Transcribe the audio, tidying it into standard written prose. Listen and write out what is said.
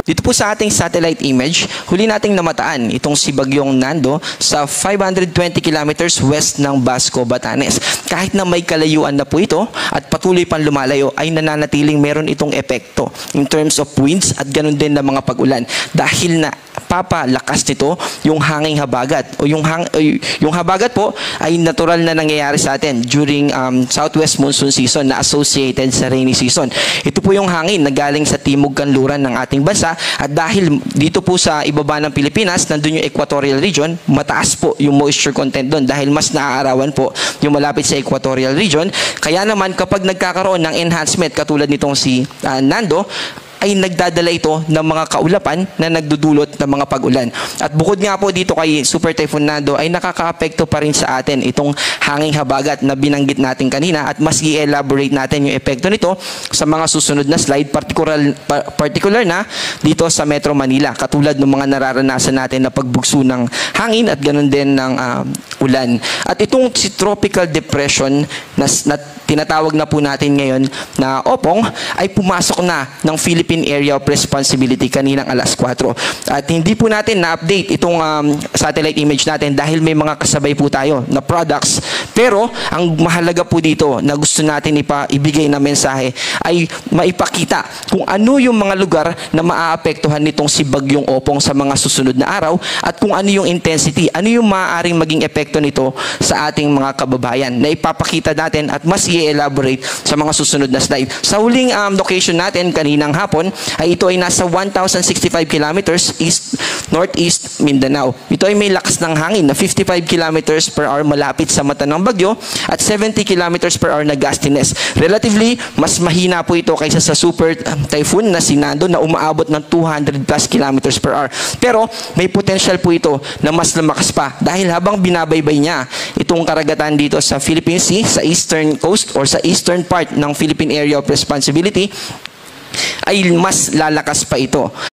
Dito po sa ating satellite image, huli nating namataan itong si Bagyong Nando sa 520 kilometers west ng Basco, Batanes. Kahit na may kalayuan na po ito at patuloy pang lumalayo, ay nananatiling meron itong epekto in terms of winds at ganun din na mga pag-ulan. Dahil na papalakas nito yung hanging habagat o yung habagat po ay natural na nangyayari sa atin during southwest monsoon season na associated sa rainy season. Ito po yung hangin na galing sa timog kanluran ng ating bansa at dahil dito po sa ibaba ng Pilipinas, nandun yung equatorial region, mataas po yung moisture content doon dahil mas naaarawan po yung malapit sa equatorial region. Kaya naman kapag nagkakaroon ng enhancement katulad nitong si Nando, ay nagdadala ito ng mga kaulapan na nagdudulot ng mga pag-ulan. At bukod nga po dito kay Super Typhoon Nando ay nakaka-apekto pa rin sa atin itong hanging habagat na binanggit natin kanina at mas i-elaborate natin yung epekto nito sa mga susunod na slide, particular na dito sa Metro Manila, katulad ng mga nararanasan natin na pagbugso ng hangin at ganun din ng ulan. At itong si Tropical Depression na tinatawag na po natin ngayon na Opong ay pumasok na ng Philippine Area of Responsibility kaninang alas 4. At hindi po natin na-update itong satellite image natin dahil may mga kasabay po tayo na products. Pero ang mahalaga po dito na gusto natin ibigay na mensahe ay maipakita kung ano yung mga lugar na maaapektuhan nitong si Bagyong Opong sa mga susunod na araw at kung ano yung intensity, ano yung maaaring maging epekto nito sa ating mga kababayan na ipapakita natin at mas i-elaborate sa mga susunod na slide. Sa huling location natin kaninang hapon ay ito ay nasa 1,065 kilometers northeast Mindanao. Ito ay may lakas ng hangin na 55 kilometers per hour malapit sa mata ng bagyo at 70 kilometers per hour na gustiness. Relatively, mas mahina po ito kaysa sa Super Typhoon na si Nando na umaabot ng 200 plus kilometers per hour. Pero may potential po ito na mas lumakas pa dahil habang binabaybay niya itong karagatan dito sa Philippine Sea, sa eastern coast or sa eastern part ng Philippine Area of Responsibility, ay mas lalakas pa ito.